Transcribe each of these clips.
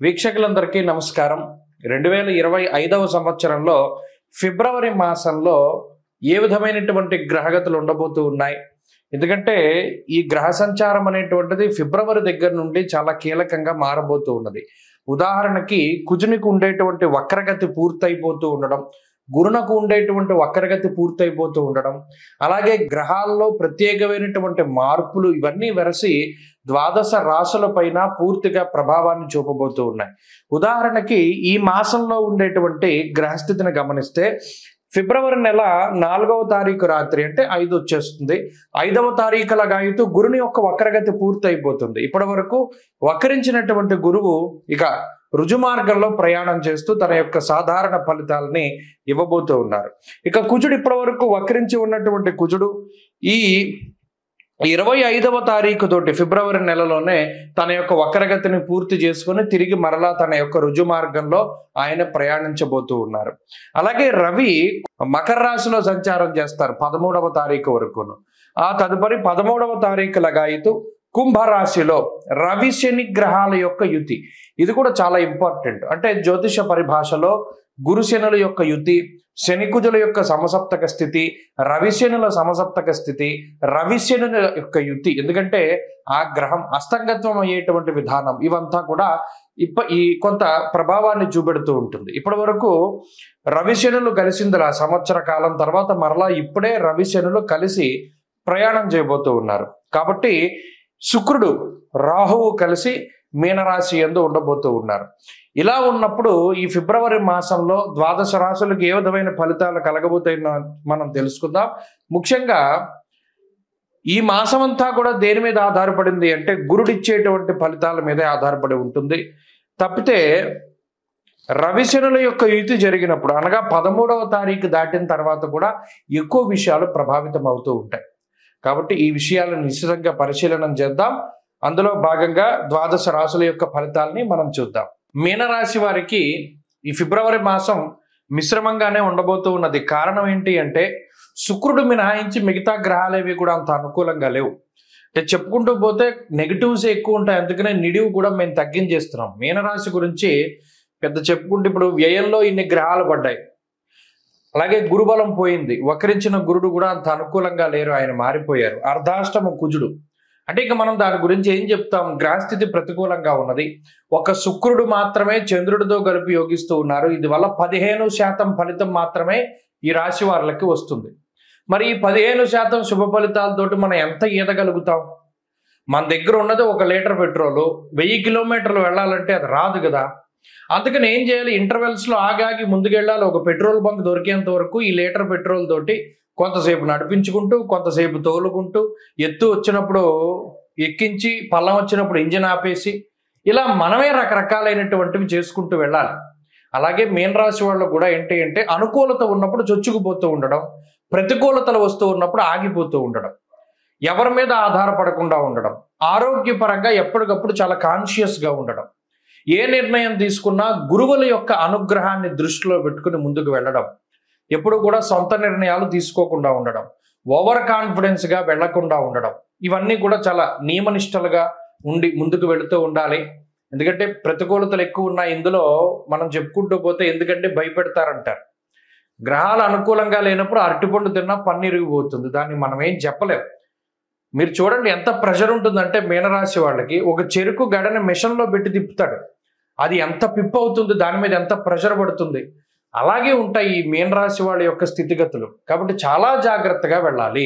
వీక్షకులందరికీ నమస్కారం. 2025వ సంవత్సరంలో ఫిబ్రవరి మాసంలో ఏ విధమైనటువంటి గ్రహగతులు ఉండబోతూ ఉన్నాయి? ఎందుకంటే ఈ గ్రహ సంచారం అనేటువంటిది ఫిబ్రవరి దగ్గర నుండి చాలా కీలకంగా మారబోతూ ఉన్నది. ఉదాహరణకి కుజునికి ఉండేటువంటి వక్రగతి పూర్తయిపోతూ ఉండడం, గురునకు ఉండేటువంటి వక్రగతి పూర్తయిపోతూ ఉండడం, అలాగే గ్రహాల్లో ప్రత్యేకమైనటువంటి మార్పులు ఇవన్నీ వెరసి ద్వాదశ రాశుల పైన పూర్తిగా ప్రభావాన్ని చూపబోతూ ఉన్నాయి. ఉదాహరణకి ఈ మాసంలో ఉండేటువంటి గ్రహస్థితిని గమనిస్తే ఫిబ్రవరి నెల 4వ తారీఖు రాత్రి అంటే 5 వచ్చేస్తుంది. 5వ తారీఖుల గాయతూ గురుని యొక్క వక్రగతి పూర్తయిపోతుంది. ఇప్పటి వరకు వక్రించినటువంటి గురువు ఇక రుజుమార్గంలో ప్రయాణం చేస్తూ తన యొక్క సాధారణ ఫలితాలని ఇవ్వబోతూ ఉన్నారు. ఇక కుజుడు ఇప్పటి వరకు వక్రించి ఉన్నటువంటి కుజుడు ఈ 25వ తారీఖు తోటి ఫిబ్రవరి నెలలోనే తన యొక్క వక్రగతిని పూర్తి చేసుకుని తిరిగి మరలా తన యొక్క రుజు మార్గంలో ఆయన ప్రయాణించబోతూ ఉన్నారు. అలాగే రవి మకర రాశిలో సంచారం చేస్తారు 13వ తారీఖు వరకును. ఆ తదుపరి 13వ తారీఖు లగాయితూ కుంభరాశిలో రవి శని గ్రహాల యొక్క యుతి, ఇది కూడా చాలా ఇంపార్టెంట్. అంటే జ్యోతిష పరిభాషలో గురు శనుల యొక్క యుతి, శని కుజుల యొక్క సమసప్తక స్థితి, రవిశనుల సమసప్తక స్థితి, రవిశనుల యొక్క యుతి, ఎందుకంటే ఆ గ్రహం అస్తంగత్వం అయ్యేటువంటి విధానం ఇవంతా కూడా ఈ కొంత ప్రభావాన్ని చూపెడుతూ ఉంటుంది. ఇప్పటి వరకు రవిశనులు కలిసిందిలా సంవత్సర కాలం తర్వాత మరలా ఇప్పుడే రవిశనులు కలిసి ప్రయాణం చేయబోతూ ఉన్నారు. కాబట్టి శుక్రుడు రాహువు కలిసి మీనరాశి యందు ఉండబోతూ ఉన్నారు. ఇలా ఉన్నప్పుడు ఈ ఫిబ్రవరి మాసంలో ద్వాదశ రాశులకు ఏ విధమైన ఫలితాలు కలగబోతాయో మనం తెలుసుకుందాం. ముఖ్యంగా ఈ మాసం అంతా కూడా దేని మీద ఆధారపడింది అంటే గురుడిచ్చేటువంటి ఫలితాల మీదే ఆధారపడి ఉంటుంది. తప్పితే రవిశనుల యొక్క యుతి జరిగినప్పుడు అనగా 13వ తారీఖు దాటిన తర్వాత కూడా ఎక్కువ విషయాలు ప్రభావితం అవుతూ ఉంటాయి. కాబట్టి ఈ విషయాలను నిశ్చితంగా పరిశీలన చేద్దాం. అందులో భాగంగా ద్వాదశ రాశుల యొక్క ఫలితాలని మనం చూద్దాం. మీనరాశి వారికి ఈ ఫిబ్రవరి మాసం మిశ్రమంగానే ఉండబోతూ ఉన్నది. కారణం ఏంటి అంటే శుక్రుడు మినహాయించి మిగతా గ్రహాలేవి కూడా అంత అనుకూలంగా లేవు. అంటే చెప్పుకుంటూ పోతే నెగిటివ్స్ ఎక్కువ ఉంటాయి. అందుకనే నిడివి కూడా మేము తగ్గించేస్తున్నాం. మీనరాశి గురించి పెద్ద చెప్పుకుంటే ఇప్పుడు వ్యయంలో ఇన్ని గ్రహాలు పడ్డాయి, అలాగే గురుబలం పోయింది, వక్రించిన గురుడు కూడా అంత అనుకూలంగా లేరు, ఆయన మారిపోయారు. అర్ధాష్టమ కుజుడు అంటే ఇక మనం దాని గురించి ఏం చెప్తాం? గ్రహస్థితి ప్రతికూలంగా ఉన్నది. ఒక శుక్రుడు మాత్రమే చంద్రుడితో కలిపి యోగిస్తూ ఉన్నారు. ఇది వల్ల 15% ఫలితం మాత్రమే ఈ రాశి వారికి వస్తుంది. మరి ఈ 15% శుభ ఫలితాలతోటి మనం ఎంత ఈదగలుగుతాం? మన దగ్గర ఉన్నది 1 లీటర్ పెట్రోలు, 1000 కిలోమీటర్లు వెళ్ళాలంటే అది రాదు కదా. అందుకని ఏం చేయాలి? ఇంటర్వెల్స్లో ఆగాగి ముందుకెళ్ళాలి. ఒక పెట్రోల్ బంక్ దొరికేంత వరకు ఈ లీటర్ పెట్రోల్ తోటి కొంతసేపు నడిపించుకుంటూ, కొంతసేపు తోలుకుంటూ, ఎత్తు వచ్చినప్పుడు ఎక్కించి, పల్లం వచ్చినప్పుడు ఇంజిన్ ఆపేసి, ఇలా మనమే రకరకాలైనటువంటివి చేసుకుంటూ వెళ్ళాలి. అలాగే మీనరాశి వాళ్ళు కూడా ఏంటి అంటే అనుకూలత ఉన్నప్పుడు చొచ్చుకుపోతూ ఉండడం, ప్రతికూలతలు వస్తూ ఉన్నప్పుడు ఆగిపోతూ ఉండడం, ఎవరి మీద ఆధారపడకుండా ఉండడం, ఆరోగ్యపరంగా ఎప్పటికప్పుడు చాలా కాన్షియస్గా ఉండడం, ఏ నిర్ణయం తీసుకున్నా గురువుల యొక్క అనుగ్రహాన్ని దృష్టిలో పెట్టుకుని ముందుకు వెళ్ళడం, ఎప్పుడు కూడా సొంత నిర్ణయాలు తీసుకోకుండా ఉండడం, ఓవర్ కాన్ఫిడెన్స్గా వెళ్లకుండా ఉండడం, ఇవన్నీ కూడా చాలా నియమనిష్టలుగా ఉండి ముందుకు వెళుతూ ఉండాలి. ఎందుకంటే ప్రతికూలతలు ఎక్కువ ఉన్నాయి ఇందులో. మనం చెప్పుకుంటూ పోతే ఎందుకంటే భయపెడతారంటారు. గ్రహాలు అనుకూలంగా లేనప్పుడు అరటిపండు తిన్నా పన్నీరిగిపోతుంది, దాన్ని మనం ఏం చెప్పలేం. మీరు చూడండి ఎంత ప్రెషర్ ఉంటుందంటే మీనరాశి వాళ్ళకి ఒక చెరుకు గడని మిషన్లో పెట్టి తిప్పుతాడు, అది ఎంత పిప్ అవుతుంది, దాని మీద ఎంత ప్రెషర్ పడుతుంది. అలాగే ఉంటాయి ఈ మీనరాశి వాళ్ళ యొక్క స్థితిగతులు. కాబట్టి చాలా జాగ్రత్తగా వెళ్ళాలి.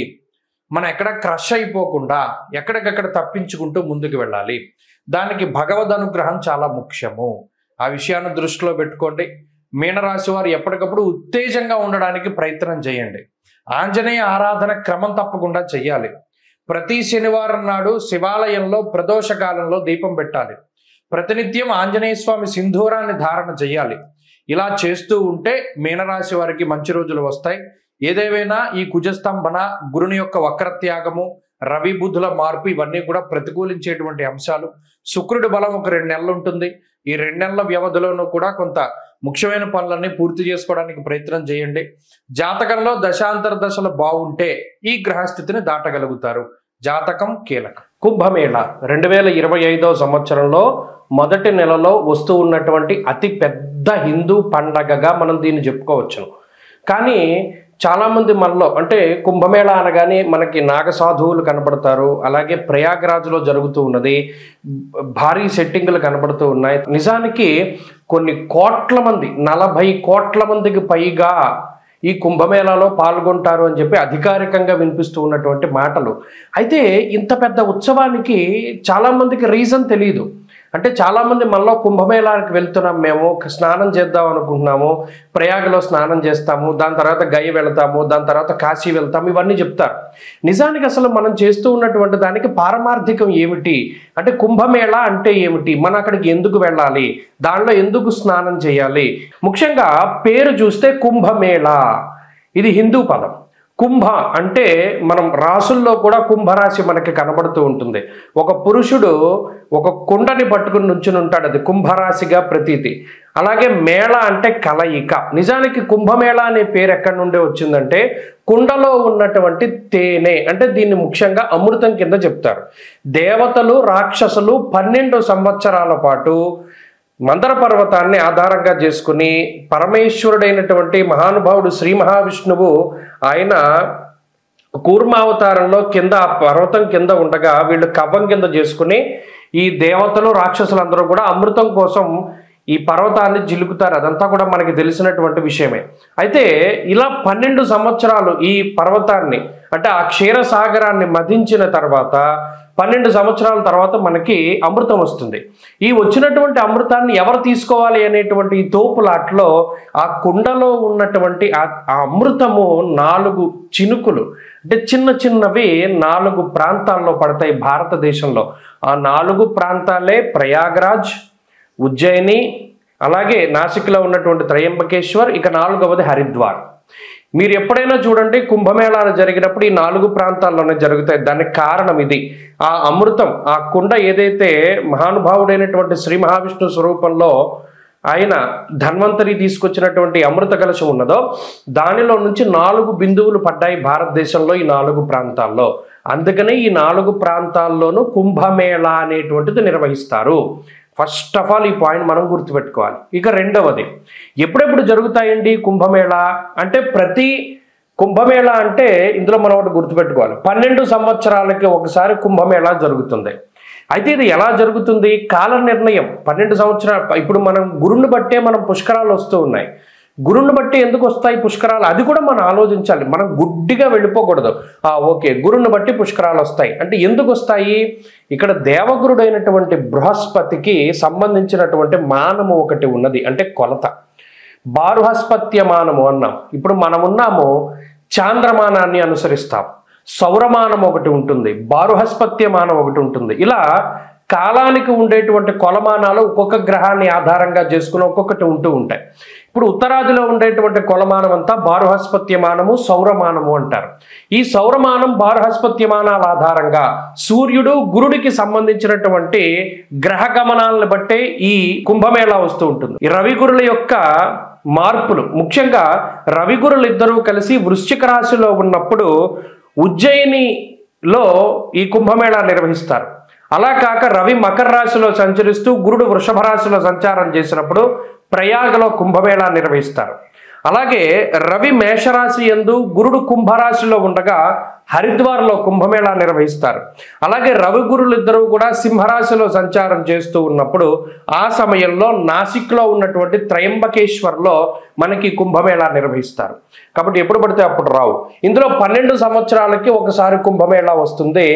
మనం ఎక్కడ క్రష్ అయిపోకుండా ఎక్కడికక్కడ తప్పించుకుంటూ ముందుకు వెళ్ళాలి. దానికి భగవద్ అనుగ్రహం చాలా ముఖ్యము. ఆ విషయాన్ని దృష్టిలో పెట్టుకోండి. మీనరాశి వారు ఎప్పటికప్పుడు ఉత్తేజంగా ఉండడానికి ప్రయత్నం చేయండి. ఆంజనేయ ఆరాధన క్రమం తప్పకుండా చెయ్యాలి. ప్రతి శనివారం నాడు శివాలయంలో ప్రదోష కాలంలో దీపం పెట్టాలి. ప్రతినిత్యం ఆంజనేయ స్వామి సింధూరాన్ని ధారణ చేయాలి. ఇలా చేస్తూ ఉంటే మీనరాశి వారికి మంచి రోజులు వస్తాయి. ఏదేమైనా ఈ కుజస్తంభన, గురుని యొక్క వక్రత్యాగము, రవి బుధుల మార్పు ఇవన్నీ కూడా ప్రతికూలించేటువంటి అంశాలు. శుక్రుడి బలం ఒక 2 నెలలు ఉంటుంది. ఈ 2 నెలల వ్యవధిలోనూ కూడా కొంత ముఖ్యమైన పనులన్నీ పూర్తి చేసుకోవడానికి ప్రయత్నం చేయండి. జాతకంలో దశాంతర దశలు బాగుంటే ఈ గ్రహస్థితిని దాటగలుగుతారు. జాతకం కీలకం. కుంభమేళ 2025వ సంవత్సరంలో మొదటి నెలలో వస్తూ ఉన్నటువంటి అతి పెద్ద హిందూ పండగగా మనం దీన్ని చెప్పుకోవచ్చును. కానీ చాలామంది మనలో అంటే కుంభమేళా అనగానే మనకి నాగసాధువులు కనబడతారు, అలాగే ప్రయాగరాజ్లో జరుగుతూ ఉన్నది, భారీ సెట్టింగులు కనబడుతూ ఉన్నాయి. నిజానికి కొన్ని కోట్ల మంది, 40 కోట్ల మందికి పైగా ఈ కుంభమేళాలో పాల్గొంటారు అని చెప్పి అధికారికంగా వినిపిస్తూ ఉన్నటువంటి మాటలు. అయితే ఇంత పెద్ద ఉత్సవానికి చాలామందికి రీజన్ తెలియదు. అంటే చాలామంది మనలో కుంభమేళానికి వెళ్తున్నాం, మేము స్నానం చేద్దాం అనుకుంటున్నాము, ప్రయాగలో స్నానం చేస్తాము, దాని తర్వాత గయ వెళ్తాము, దాని తర్వాత కాశీ వెళ్తాము, ఇవన్నీ చెప్తారు. నిజానికి అసలు మనం చేస్తూ ఉన్నటువంటి దానికి పారమార్థికం ఏమిటి అంటే కుంభమేళా అంటే ఏమిటి, మనం అక్కడికి ఎందుకు వెళ్ళాలి, దానిలో ఎందుకు స్నానం చేయాలి. ముఖ్యంగా పేరు చూస్తే కుంభమేళా, ఇది హిందూ పదం. కుంభ అంటే మనం రాసుల్లో కూడా కుంభరాశి మనకి కనబడుతూ ఉంటుంది. ఒక పురుషుడు ఒక కుండని పట్టుకుని నుంచుని ఉంటాడు, అది కుంభరాశిగా ప్రతీతి. అలాగే మేళ అంటే కలయిక. నిజానికి కుంభమేళ అనే పేరు ఎక్కడి నుండి వచ్చిందంటే కుండలో ఉన్నటువంటి తేనె, అంటే దీన్ని ముఖ్యంగా అమృతం కింద చెప్తారు. దేవతలు రాక్షసులు 12 సంవత్సరాల పాటు మందర పర్వతాన్ని ఆధారంగా చేసుకుని పరమేశ్వరుడైనటువంటి మహానుభావుడు శ్రీ మహావిష్ణువు ఆయన కూర్మావతారంలో కింద పర్వతం కింద ఉండగా వీళ్ళు కవ్వం కింద చేసుకుని ఈ దేవతలు రాక్షసులందరూ కూడా అమృతం కోసం ఈ పర్వతాన్ని జిలుకుతారు. అదంతా కూడా మనకి తెలిసినటువంటి విషయమే. అయితే ఇలా 12 సంవత్సరాలు ఈ పర్వతాన్ని అంటే ఆ క్షీరసాగరాన్ని మధించిన తర్వాత 12 సంవత్సరాల తర్వాత మనకి అమృతం వస్తుంది. ఈ వచ్చినటువంటి అమృతాన్ని ఎవరు తీసుకోవాలి అనేటువంటి ఈ తోపులాట్లో ఆ కుండలో ఉన్నటువంటి ఆ అమృతము 4 చినుకులు అంటే చిన్న చిన్నవి 4 ప్రాంతాల్లో పడతాయి భారతదేశంలో. ఆ 4 ప్రాంతాలే ప్రయాగరాజ్, ఉజ్జయిని, అలాగే నాసిక్లో ఉన్నటువంటి త్రయంబకేశ్వర్, ఇక 4వది హరిద్వార్. మీరు ఎప్పుడైనా చూడండి కుంభమేళాలు జరిగినప్పుడు ఈ 4 ప్రాంతాల్లోనే జరుగుతాయి. దానికి కారణం ఇది. ఆ అమృతం, ఆ కుండ ఏదైతే మహానుభావుడైనటువంటి శ్రీ మహావిష్ణు స్వరూపంలో ఆయన ధన్వంతరి తీసుకొచ్చినటువంటి అమృత కలశం ఉన్నదో దానిలో నుంచి 4 బిందువులు పడ్డాయి భారతదేశంలో ఈ 4 ప్రాంతాల్లో. అందుకనే ఈ 4 ప్రాంతాల్లోనూ కుంభమేళా అనేటువంటిది నిర్వహిస్తారు. ఫస్ట్ ఆఫ్ ఆల్ ఈ పాయింట్ మనం గుర్తుపెట్టుకోవాలి. ఇక రెండవది, ఎప్పుడెప్పుడు జరుగుతాయండి కుంభమేళా అంటే ప్రతి కుంభమేళా అంటే ఇందులో మనం ఒకటి గుర్తుపెట్టుకోవాలి, 12 సంవత్సరాలకి ఒకసారి కుంభమేళా జరుగుతుంది. అయితే ఇది ఎలా జరుగుతుంది, కాల నిర్ణయం 12 సంవత్సరాలు. ఇప్పుడు మనం గురుని బట్టే మనం పుష్కరాలు వస్తూ ఉన్నాయి. గురుని బట్టి ఎందుకు వస్తాయి పుష్కరాలు, అది కూడా మనం ఆలోచించాలి. మనం గుడ్డిగా వెళ్ళిపోకూడదు. ఓకే గురుని బట్టి పుష్కరాలు వస్తాయి అంటే ఎందుకు వస్తాయి, ఇక్కడ దేవగురుడైనటువంటి బృహస్పతికి సంబంధించినటువంటి మానము ఒకటి ఉన్నది, అంటే కొలత. బారుహస్పత్య మానము అన్నాం. ఇప్పుడు మనం ఉన్నాము చాంద్రమానాన్ని అనుసరిస్తాం, సౌరమానం ఒకటి ఉంటుంది, బారుహస్పత్య మానం ఒకటి ఉంటుంది. ఇలా కాలానికి ఉండేటువంటి కొలమానాలు ఒక్కొక్క గ్రహాన్ని ఆధారంగా చేసుకుని ఒక్కొక్కటి ఉంటూ ఉంటాయి. ఇప్పుడు ఉత్తరాదిలో ఉండేటువంటి కొలమానం అంతా బారుహస్పత్యమానము, సౌరమానము అంటారు. ఈ సౌరమానం బారుహస్పత్యమానాల ఆధారంగా సూర్యుడు గురుడికి సంబంధించినటువంటి గ్రహ గమనాలను బట్టే ఈ కుంభమేళా వస్తూ ఉంటుంది. ఈ రవిగురుల యొక్క మార్పులు, ముఖ్యంగా రవిగురులు ఇద్దరూ కలిసి వృశ్చిక రాశిలో ఉన్నప్పుడు ఉజ్జయినిలో ఈ కుంభమేళా నిర్వహిస్తారు. అలా కాక రవి మకర రాశిలో సంచరిస్తూ గురుడు వృషభ రాశిలో సంచారం చేసినప్పుడు ప్రయాగలో కుంభమేళా నిర్వహిస్తారు. అలాగే రవి మేషరాశి యందు గురుడు కుంభరాశిలో ఉండగా హరిద్వార్లో కుంభమేళా నిర్వహిస్తారు. అలాగే రవి గురులు ఇద్దరు కూడా సింహరాశిలో సంచారం చేస్తూ ఉన్నప్పుడు ఆ సమయంలో నాసిక్లో ఉన్నటువంటి త్రయంబకేశ్వర్లో మనకి కుంభమేళా నిర్వహిస్తారు. కాబట్టి ఎప్పుడు పడితే అప్పుడు రావు. ఇందులో 12 సంవత్సరాలకి ఒకసారి కుంభమేళా వస్తుంది.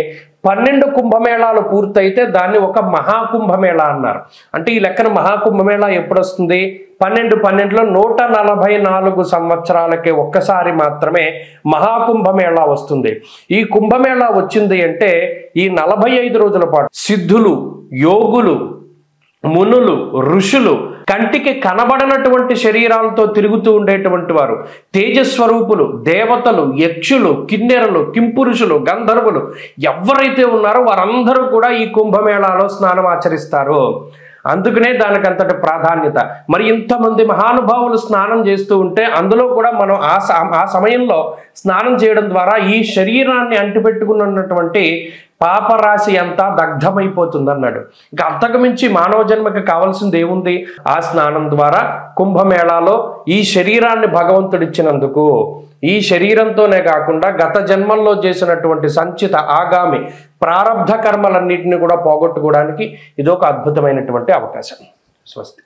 12 కుంభమేళాలు పూర్తయితే దాన్ని ఒక మహాకుంభమేళా అన్నారు. అంటే ఈ లెక్కన మహాకుంభమేళా ఎప్పుడు వస్తుంది, 12లో 144 సంవత్సరాలకి ఒక్కసారి మాత్రమే మహాకుంభమేళా వస్తుంది. ఈ కుంభమేళా వచ్చింది అంటే ఈ 45 రోజుల పాటు సిద్ధులు, యోగులు, మునులు, ఋషులు, కంటికి కనబడనటువంటి శరీరాలతో తిరుగుతూ ఉండేటువంటి వారు, తేజస్వరూపులు, దేవతలు, యక్షులు, కిన్నెరలు, కింపురుషులు, గంధర్వులు ఎవరైతే ఉన్నారో వారందరూ కూడా ఈ కుంభమేళాలో స్నానం ఆచరిస్తారు. అందుకనే దానికి అంతటి ప్రాధాన్యత. మరి ఇంతమంది మహానుభావులు స్నానం చేస్తూ ఉంటే అందులో కూడా మనం ఆ సమయంలో స్నానం చేయడం ద్వారా ఈ శరీరాన్ని అంటిపెట్టుకున్నటువంటి పాపరాశి అంతా దగ్ధమైపోతుంది అన్నాడు. ఇంకా అంతకు మించి మానవ జన్మకి కావాల్సింది ఏముంది? ఆ స్నానం ద్వారా కుంభమేళాలో ఈ శరీరాన్ని భగవంతుడిచ్చినందుకు, ఈ శరీరంతోనే కాకుండా గత జన్మల్లో చేసినటువంటి సంచిత ఆగామి ప్రారబ్ధ కర్మలన్నింటినీ కూడా పోగొట్టుకోవడానికి ఇదొక అద్భుతమైనటువంటి అవకాశం. స్వస్తి.